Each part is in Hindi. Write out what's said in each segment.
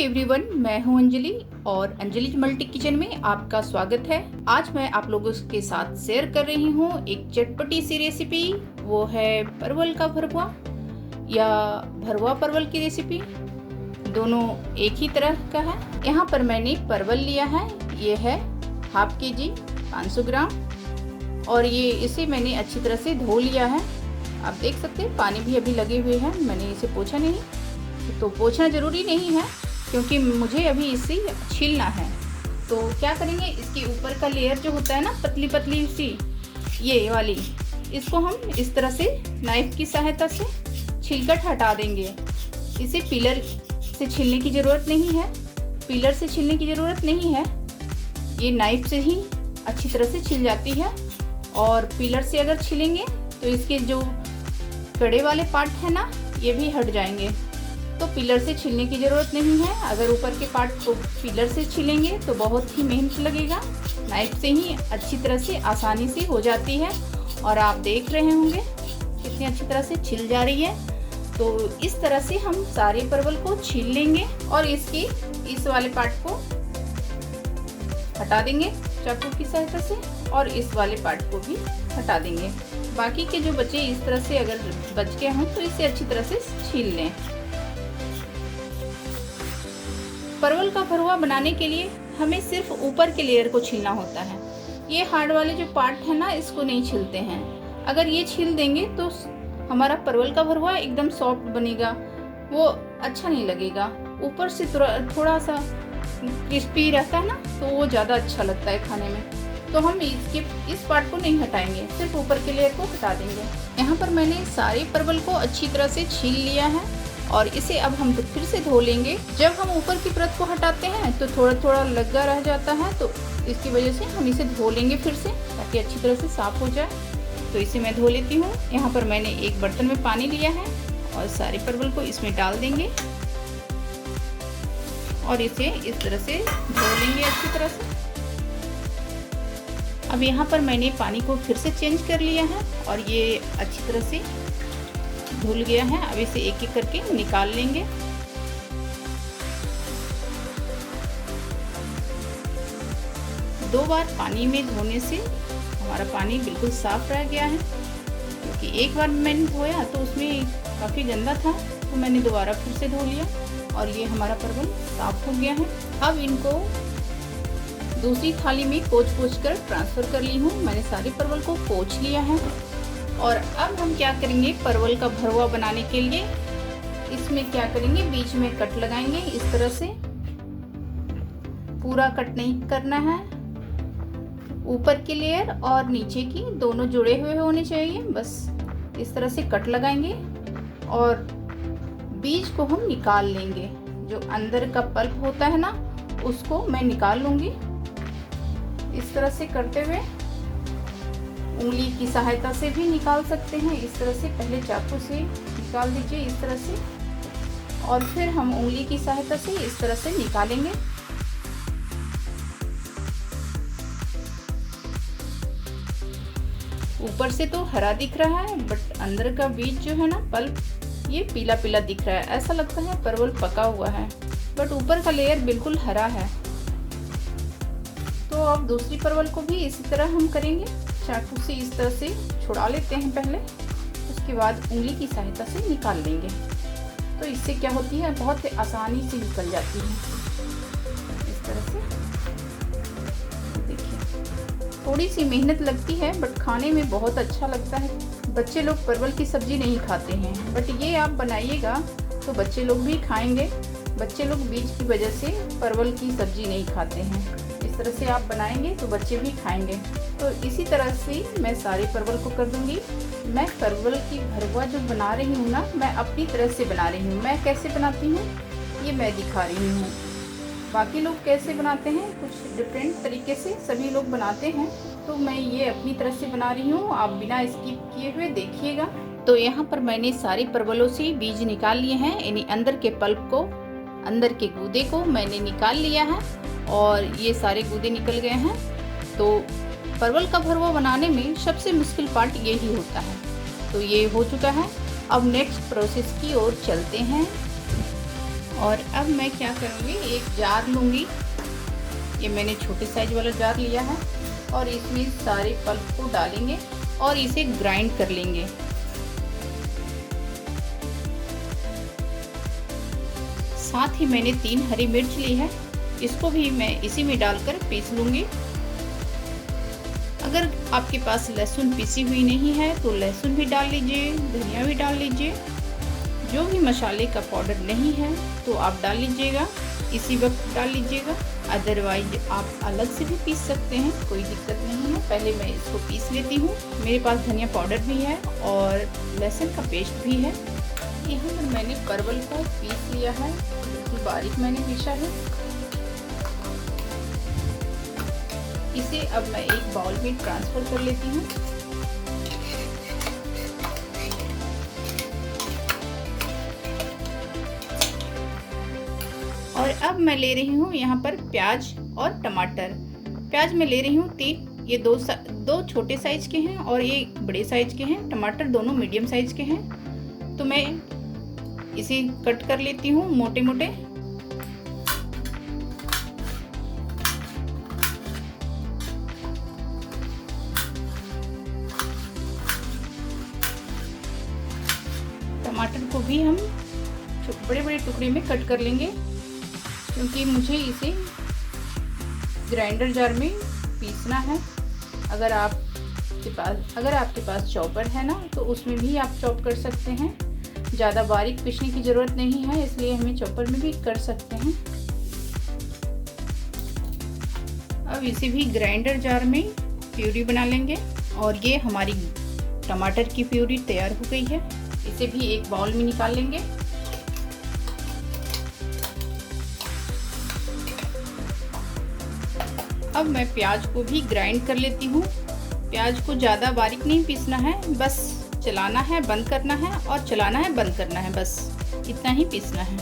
एवरीवन, मैं हूं अंजलि और अंजलि मल्टी किचन में आपका स्वागत है। आज मैं आप लोगों के साथ शेयर कर रही हूं एक चटपटी सी रेसिपी। वो है परवल का भरवा या भरवा परवल की रेसिपी। दोनों एक ही तरह का है। यहाँ पर मैंने परवल लिया है, ये है हाफ केजी 500 ग्राम और ये इसे मैंने अच्छी तरह से धो लिया है। आप देख सकते हैं पानी भी अभी लगे हुए हैं, मैंने इसे पोंछा नहीं, तो पोंछना ज़रूरी नहीं है क्योंकि मुझे अभी इसे छीलना है। तो क्या करेंगे, इसके ऊपर का लेयर जो होता है ना, पतली पतली सी ये वाली, इसको हम इस तरह से नाइफ की सहायता से छीलकर हटा देंगे। इसे पीलर से छीलने की ज़रूरत नहीं है, पीलर से छीलने की ज़रूरत नहीं है, ये नाइफ से ही अच्छी तरह से छिल जाती है। और पीलर से अगर छीलेंगे तो इसके जो कड़े वाले पार्ट है ना, ये भी हट जाएंगे। तो पिलर से छीलने की ज़रूरत नहीं है। अगर ऊपर के पार्ट को पिलर से छीलेंगे तो बहुत ही मेहनत लगेगा। नाइफ से ही अच्छी तरह से आसानी से हो जाती है और आप देख रहे होंगे कितनी अच्छी तरह से छिल जा रही है। तो इस तरह से हम सारे परवल को छील लेंगे और इसकी इस वाले पार्ट को हटा देंगे चाकू की सहायता से और इस वाले पार्ट को भी हटा देंगे। बाकी के जो बचे इस तरह से अगर बच गए हों तो इसे अच्छी तरह से छील लें। परवल का भरवा बनाने के लिए हमें सिर्फ ऊपर के लेयर को छीलना होता है। ये हार्ड वाले जो पार्ट है ना, इसको नहीं छीलते हैं। अगर ये छील देंगे तो हमारा परवल का भरवा एकदम सॉफ्ट बनेगा, वो अच्छा नहीं लगेगा। ऊपर से थोड़ा सा क्रिस्पी रहता है ना, तो वो ज़्यादा अच्छा लगता है खाने में। तो हम इस पार्ट को नहीं हटाएंगे, सिर्फ ऊपर के लेयर को हटा देंगे। यहाँ पर मैंने सारे परवल को अच्छी तरह से छील लिया है और इसे अब हम फिर से धो लेंगे। जब हम ऊपर की परत को हटाते हैं तो थोड़ा थोड़ा लगा रह जाता है, तो इसकी वजह से हम इसे धो लेंगे फिर से, ताकि अच्छी तरह से साफ हो जाए। तो इसे मैं धो लेती हूँ। यहाँ पर मैंने एक बर्तन में पानी लिया है और सारे परवल को इसमें डाल देंगे और इसे इस तरह से धो लेंगे अच्छी तरह से। अब यहाँ पर मैंने पानी को फिर से चेंज कर लिया है और ये अच्छी तरह से धुल गया है। अब इसे एक एक करके निकाल लेंगे। दो बार पानी में धोने से हमारा पानी बिल्कुल साफ रह गया है, क्योंकि एक बार मैंने धोया तो उसमें काफ़ी गंदा था, तो मैंने दोबारा फिर से धो लिया और ये हमारा परवल साफ हो गया है। अब इनको दूसरी थाली में पोंछ कर ट्रांसफ़र कर ली हूँ। मैंने सारे परवल को पोंछ लिया है और अब हम क्या करेंगे, परवल का भरवा बनाने के लिए इसमें क्या करेंगे, बीच में कट लगाएंगे इस तरह से। पूरा कट नहीं करना है, ऊपर की लेयर और नीचे की दोनों जुड़े हुए होने चाहिए। बस इस तरह से कट लगाएंगे और बीज को हम निकाल लेंगे। जो अंदर का पल्प होता है ना, उसको मैं निकाल लूँगी इस तरह से करते हुए। उंगली की सहायता से भी निकाल सकते हैं इस तरह से। पहले चाकू से निकाल दीजिए इस तरह से और फिर हम उंगली की सहायता से इस तरह से निकालेंगे। ऊपर से तो हरा दिख रहा है, बट अंदर का बीज जो है ना, पल्प, ये पीला पीला दिख रहा है। ऐसा लगता है परवल पका हुआ है, बट ऊपर का लेयर बिल्कुल हरा है। तो अब दूसरी परवल को भी इसी तरह हम करेंगे। चाकू से इस तरह से छुड़ा लेते हैं पहले, उसके बाद उंगली की सहायता से निकाल लेंगे। तो इससे क्या होती है, बहुत आसानी से निकल जाती है इस तरह से। देखिए, थोड़ी सी मेहनत लगती है बट खाने में बहुत अच्छा लगता है। बच्चे लोग परवल की सब्ज़ी नहीं खाते हैं, बट ये आप बनाइएगा तो बच्चे लोग भी खाएंगे। बच्चे लोग बीज की वजह से परवल की सब्ज़ी नहीं खाते हैं। इस तरह से आप बनाएंगे तो बच्चे भी खाएंगे। तो इसी तरह से मैं सारे परवल को कर दूंगी। मैं परवल की भरवा जो बना रही हूँ ना, मैं अपनी तरह से बना रही हूँ। मैं कैसे बनाती हूँ ये मैं दिखा रही हूँ। बाकी लोग कैसे बनाते हैं, कुछ डिफरेंट तरीके से सभी लोग बनाते हैं, तो मैं ये अपनी तरह से बना रही हूँ। आप बिना स्किप किए हुए देखिएगा। तो यहाँ पर मैंने सारे परवलों से बीज निकाल लिए हैं, यानी अंदर के पल्प को, अंदर के गूदे को मैंने निकाल लिया है और ये सारे गूदे निकल गए हैं। तो परवल का भरवा बनाने में सबसे मुश्किल पार्ट यही होता है। तो ये हो चुका है। अब नेक्स्ट प्रोसेस की ओर चलते हैं और अब मैं क्या करूँगी, एक जार लूँगी, ये मैंने छोटे साइज वाला जार लिया है, और इसमें सारे पल्प को डालेंगे और इसे ग्राइंड कर लेंगे। साथ ही मैंने 3 हरी मिर्च ली है, इसको भी मैं इसी में डालकर पीस लूँगी। अगर आपके पास लहसुन पिसी हुई नहीं है तो लहसुन भी डाल लीजिए, धनिया भी डाल लीजिए। जो भी मसाले का पाउडर नहीं है तो आप डाल लीजिएगा, इसी वक्त डाल लीजिएगा। अदरवाइज आप अलग से भी पीस सकते हैं, कोई दिक्कत नहीं है। पहले मैं इसको पीस लेती हूँ। मेरे पास धनिया पाउडर भी है और लहसुन का पेस्ट भी है। यहाँ पर मैंने परवल को पीस लिया है, बिल्कुल बारीक मैंने पीसा है। इसे अब मैं एक बाउल में ट्रांसफ़र कर लेती हूँ। और अब मैं ले रही हूँ यहाँ पर प्याज और टमाटर। प्याज मैं ले रही हूँ 3, ये दो छोटे साइज के हैं और ये बड़े साइज के हैं। टमाटर दोनों मीडियम साइज के हैं। तो मैं इसे कट कर लेती हूँ मोटे मोटे। टमाटर को भी हम बड़े बड़े टुकड़े में कट कर लेंगे, क्योंकि मुझे इसे ग्राइंडर जार में पीसना है। अगर आपके पास चॉपर है ना, तो उसमें भी आप चॉप कर सकते हैं। ज़्यादा बारीक पीसने की ज़रूरत नहीं है, इसलिए हमें चॉपर में भी कर सकते हैं। अब इसे भी ग्राइंडर जार में प्यूरी बना लेंगे। और ये हमारी टमाटर की प्यूरी तैयार हो गई है। इसे भी एक बाउल में निकाल लेंगे। अब मैं प्याज को भी ग्राइंड कर लेती हूँ। प्याज को ज़्यादा बारीक नहीं पीसना है, बस चलाना है, बंद करना है, और चलाना है, बंद करना है, बस इतना ही पीसना है।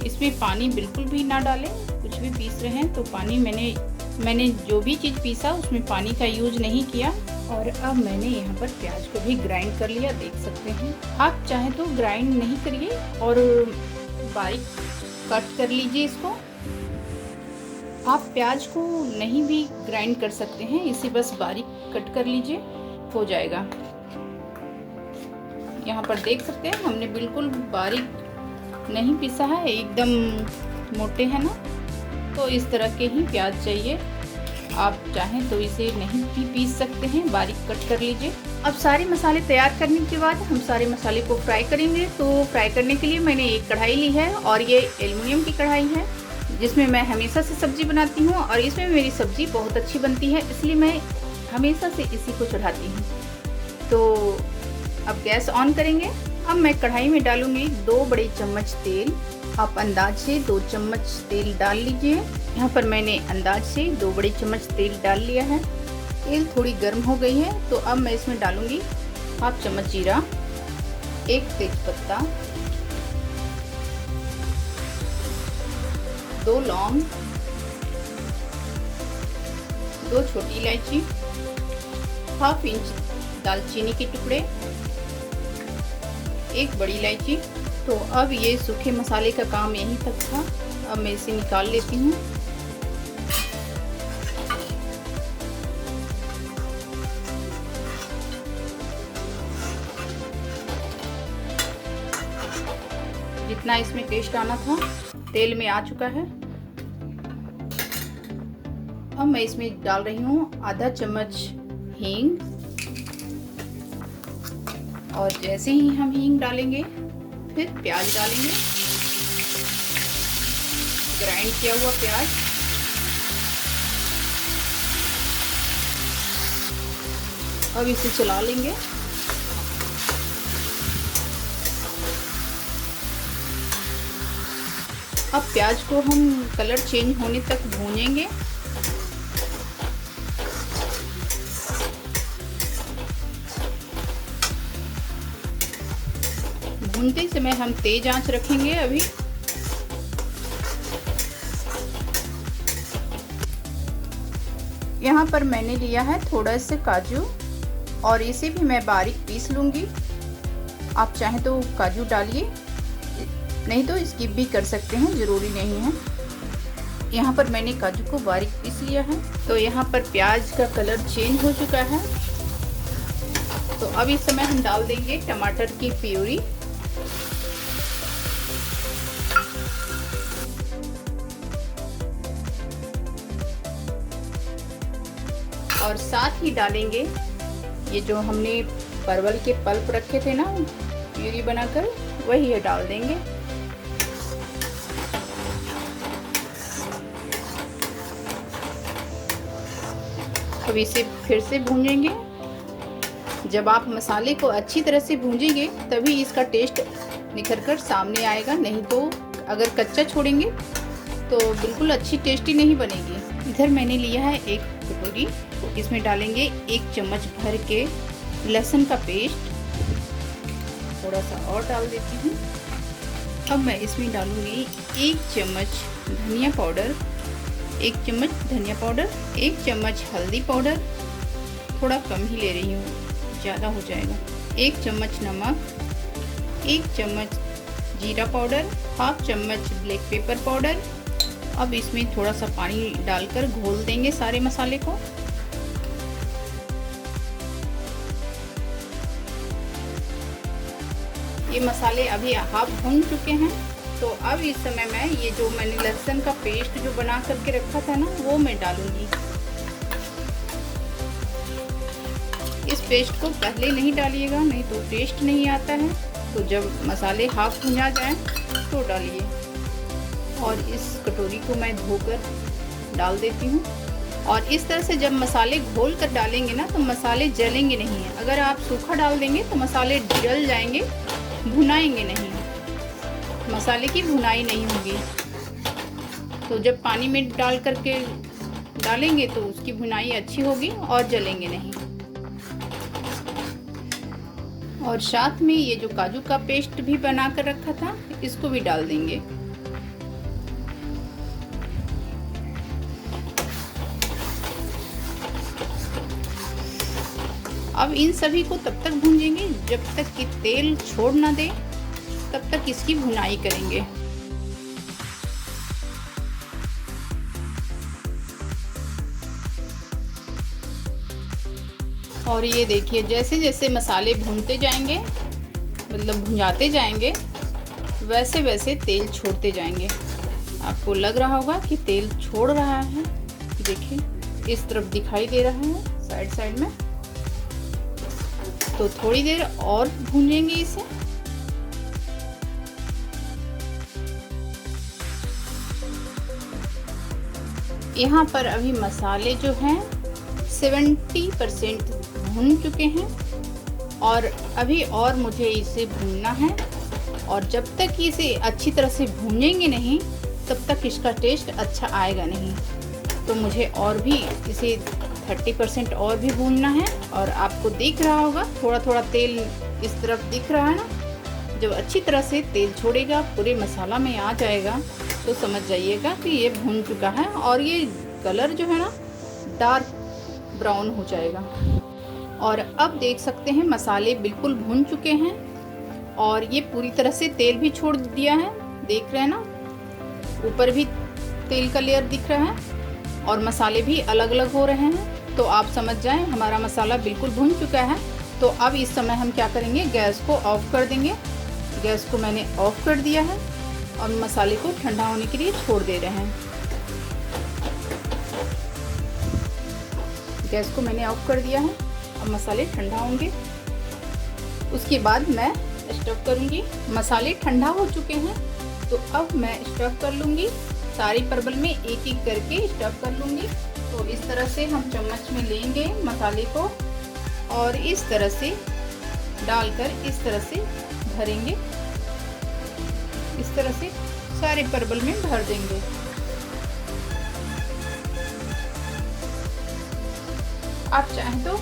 इसमें पानी बिल्कुल भी ना डालें। कुछ भी पीस रहे हैं तो पानी मैंने जो भी चीज़ पीसा उसमें पानी का यूज नहीं किया। और अब मैंने यहाँ पर प्याज को भी ग्राइंड कर लिया, देख सकते हैं। आप चाहें तो ग्राइंड नहीं करिए और बारीक कट कर लीजिए इसको। आप प्याज को नहीं भी ग्राइंड कर सकते हैं, इसे बस बारीक कट कर लीजिए, हो जाएगा। यहाँ पर देख सकते हैं हमने बिल्कुल बारीक नहीं पीसा है, एकदम मोटे हैं ना, तो इस तरह के ही प्याज चाहिए। आप चाहें तो इसे नहीं भी पीस सकते हैं, बारीक कट कर लीजिए। अब सारे मसाले तैयार करने के बाद हम सारे मसाले को फ्राई करेंगे। तो फ्राई करने के लिए मैंने एक कढ़ाई ली है, और ये एल्युमिनियम की कढ़ाई है, जिसमें मैं हमेशा से सब्ज़ी बनाती हूँ, और इसमें मेरी सब्ज़ी बहुत अच्छी बनती है, इसलिए मैं हमेशा से इसी को चढ़ाती हूँ। तो अब गैस ऑन करेंगे। अब मैं कढ़ाई में डालूँगी 2 बड़े चम्मच तेल। आप अंदाज से 2 चम्मच तेल डाल लीजिए। यहाँ पर मैंने अंदाज से 2 बड़े चम्मच तेल डाल लिया है। तेल थोड़ी गर्म हो गई है, तो अब मैं इसमें डालूँगी 1/2 चम्मच जीरा, 1 तेज़पत्ता, 2 लौंग, 2 छोटी इलायची, 1/2 इंच दालचीनी के टुकड़े, 1 बड़ी इलायची। तो अब ये सूखे मसाले का काम यहीं तक था। अब मैं इसे निकाल लेती हूँ। जितना इसमें टेस्ट आना था तेल में आ चुका है। अब मैं इसमें डाल रही हूँ आधा चम्मच हींग, और जैसे ही हम हींग डालेंगे फिर प्याज डालेंगे, ग्राइंड किया हुआ प्याज। अब इसे चला लेंगे। अब प्याज को हम कलर चेंज होने तक भूनेंगे। भूनते समय हम तेज आंच रखेंगे। अभी यहाँ पर मैंने लिया है थोड़ा सा काजू, और इसे भी मैं बारीक पीस लूँगी। आप चाहें तो काजू डालिए, नहीं तो स्किप भी कर सकते हैं, ज़रूरी नहीं है। यहाँ पर मैंने काजू को बारीक पीस लिया है। तो यहाँ पर प्याज का कलर चेंज हो चुका है। तो अब इस समय हम डाल देंगे टमाटर की प्यूरी और साथ ही डालेंगे ये जो हमने परवल के पल्प रखे थे ना प्यूरी बनाकर, वही ये डाल देंगे। अब इसे फिर से भूंजेंगे। जब आप मसाले को अच्छी तरह से भूंजेंगे तभी इसका टेस्ट निखर कर सामने आएगा, नहीं तो अगर कच्चा छोड़ेंगे तो बिल्कुल अच्छी टेस्टी नहीं बनेगी। इधर मैंने लिया है एक कटोरी, तो इसमें डालेंगे 1 चम्मच भर के लहसुन का पेस्ट। थोड़ा सा और डाल देती हूँ। अब मैं इसमें डालूँगी 1 चम्मच धनिया पाउडर, 1 चम्मच धनिया पाउडर, 1 चम्मच हल्दी पाउडर, थोड़ा कम ही ले रही हूँ, ज़्यादा हो जाएगा। 1 चम्मच नमक, 1 चम्मच जीरा पाउडर, हाफ चम्मच ब्लैक पेपर पाउडर। अब इसमें थोड़ा सा पानी डालकर घोल देंगे सारे मसाले को। ये मसाले अभी हाफ भून चुके हैं। तो अब इस समय मैं ये जो मैंने लहसुन का पेस्ट जो बना करके रखा था ना, वो मैं डालूंगी। इस पेस्ट को पहले नहीं डालिएगा, नहीं तो टेस्ट नहीं आता है। तो जब मसाले हाफ भुना जाए तो डालिए। और इस कटोरी को मैं धोकर डाल देती हूँ। और इस तरह से जब मसाले घोल कर डालेंगे ना तो मसाले जलेंगे नहीं है। अगर आप सूखा डाल देंगे तो मसाले जल जाएंगे, भुनाएंगे नहीं, मसाले की भुनाई नहीं होगी। तो जब पानी में डाल करके डालेंगे तो उसकी भुनाई अच्छी होगी और जलेंगे नहीं। और साथ में ये जो काजू का पेस्ट भी बना कर रखा था, इसको भी डाल देंगे। अब इन सभी को तब तक भूंजेंगे जब तक कि तेल छोड़ ना दे, तब तक इसकी भुनाई करेंगे। और ये देखिए, जैसे जैसे मसाले भूनते जाएंगे, मतलब भुंजाते जाएंगे, वैसे वैसे तेल छोड़ते जाएंगे। आपको लग रहा होगा कि तेल छोड़ रहा है। देखिए इस तरफ दिखाई दे रहा है, साइड साइड में। तो थोड़ी देर और भूनेंगे इसे। यहाँ पर अभी मसाले जो हैं 70% भून चुके हैं और अभी और मुझे इसे भूनना है। और जब तक इसे अच्छी तरह से भूनेंगे नहीं तब तक इसका टेस्ट अच्छा आएगा नहीं। तो मुझे और भी इसे 30% और भी भूनना है। और आपको दिख रहा होगा थोड़ा थोड़ा तेल इस तरफ दिख रहा है ना। जब अच्छी तरह से तेल छोड़ेगा, पूरे मसाला में आ जाएगा, तो समझ जाइएगा कि ये भून चुका है। और ये कलर जो है ना डार्क ब्राउन हो जाएगा। और अब देख सकते हैं मसाले बिल्कुल भून चुके हैं और ये पूरी तरह से तेल भी छोड़ दिया है। देख रहे हैं ना, ऊपर भी तेल का लेयर दिख रहा है और मसाले भी अलग अलग हो रहे हैं। तो आप समझ जाएं हमारा मसाला बिल्कुल भून चुका है। तो अब इस समय हम क्या करेंगे, गैस को ऑफ कर देंगे। गैस को मैंने ऑफ कर दिया है और मसाले को ठंडा होने के लिए छोड़ दे रहे हैं। गैस को मैंने ऑफ कर दिया है। अब मसाले ठंडा होंगे, उसके बाद मैं स्टफ करूंगी। मसाले ठंडा हो चुके हैं तो अब मैं स्टफ कर लूँगी। सारी परवल में एक एक करके स्टफ कर लूँगी। तो इस तरह से हम चम्मच में लेंगे मसाले को और इस तरह से डालकर इस तरह से भरेंगे। इस तरह से सारे परवल में भर देंगे। आप चाहें तो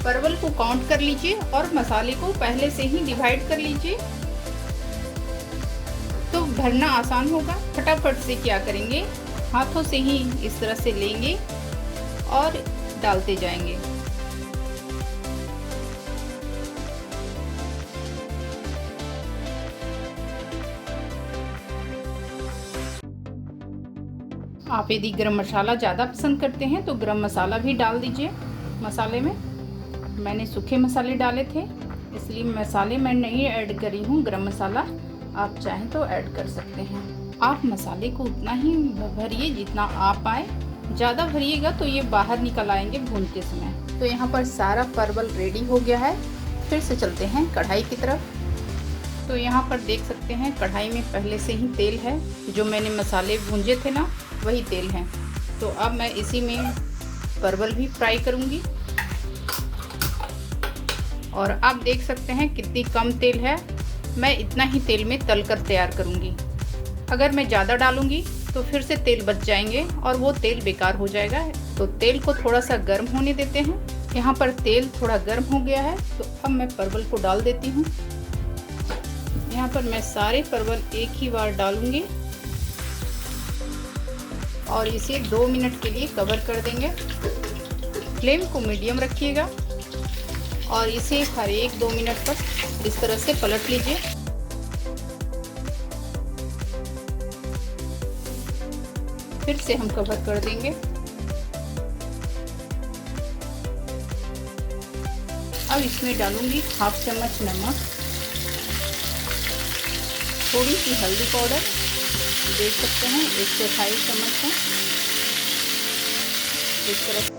परवल को काउंट कर लीजिए और मसाले को पहले से ही डिवाइड कर लीजिए, तो भरना आसान होगा। फटाफट से क्या करेंगे, हाथों से ही इस तरह से लेंगे और डालते जाएंगे। आप यदि गरम मसाला ज़्यादा पसंद करते हैं तो गरम मसाला भी डाल दीजिए मसाले में। मैंने सूखे मसाले डाले थे, इसलिए मसाले मैं नहीं ऐड करी हूँ गरम मसाला। आप चाहें तो ऐड कर सकते हैं। आप मसाले को उतना ही भरिए जितना आप पाए, ज़्यादा भरिएगा तो ये बाहर निकल आएंगे भूनते समय। तो यहाँ पर सारा परवल रेडी हो गया है। फिर से चलते हैं कढ़ाई की तरफ। तो यहाँ पर देख सकते हैं कढ़ाई में पहले से ही तेल है, जो मैंने मसाले भूंजे थे ना वही तेल है। तो अब मैं इसी में परवल भी फ्राई करूँगी। और आप देख सकते हैं कितनी कम तेल है। मैं इतना ही तेल में तल कर तैयार करूँगी। अगर मैं ज़्यादा डालूँगी तो फिर से तेल बच जाएंगे और वो तेल बेकार हो जाएगा। तो तेल को थोड़ा सा गर्म होने देते हैं। यहाँ पर तेल थोड़ा गर्म हो गया है, तो अब मैं परवल को डाल देती हूँ। यहाँ पर मैं सारे परवल एक ही बार डालूँगी और इसे 2 मिनट के लिए कवर कर देंगे। फ्लेम को मीडियम रखिएगा और इसे हर 1-2 मिनट तक इस तरह से पलट लीजिए। फिर से हम कवर कर देंगे। अब इसमें डालूंगी 1/2 चम्मच नमक, थोड़ी सी हल्दी पाउडर, देख सकते हैं 1/4 चम्मच है। इस तरह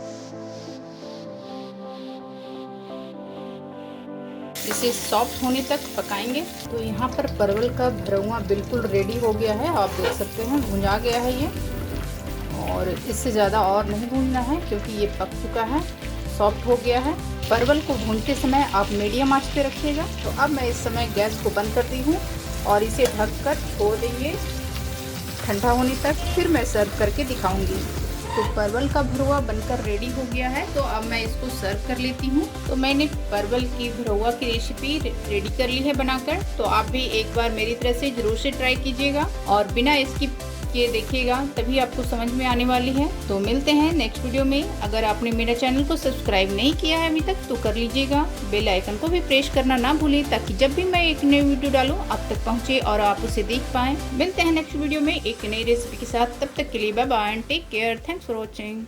इसे सॉफ्ट होने तक पकाएंगे। तो यहाँ पर परवल का भरवा बिल्कुल रेडी हो गया है। आप देख सकते हैं भुंजा गया है ये, और इससे ज़्यादा और नहीं भूनना है क्योंकि ये पक चुका है, सॉफ्ट हो गया है। परवल को भूनते समय आप मीडियम आंच पे रखिएगा। तो अब मैं इस समय गैस को बंद करती हूँ और इसे ढककर छोड़ देंगे ठंडा होने तक। फिर मैं सर्व करके दिखाऊंगी। तो परवल का भरवा बनकर रेडी हो गया है। तो अब मैं इसको सर्व कर लेती हूँ। तो मैंने परवल की भरवा की रेसिपी रेडी कर ली है बनाकर। तो आप भी एक बार मेरी तरह से जरूर से ट्राई कीजिएगा और बिना इसकी ये देखिएगा, तभी आपको समझ में आने वाली है। तो मिलते हैं नेक्स्ट वीडियो में। अगर आपने मेरा चैनल को सब्सक्राइब नहीं किया है अभी तक तो कर लीजिएगा। बेल आइकन को भी प्रेस करना ना भूलें ताकि जब भी मैं एक नई वीडियो डालूं आप तक पहुंचे और आप उसे देख पाएं। मिलते हैं नेक्स्ट वीडियो में एक नई रेसिपी के साथ। तब तक के लिए bye bye and take care. Thanks for watching.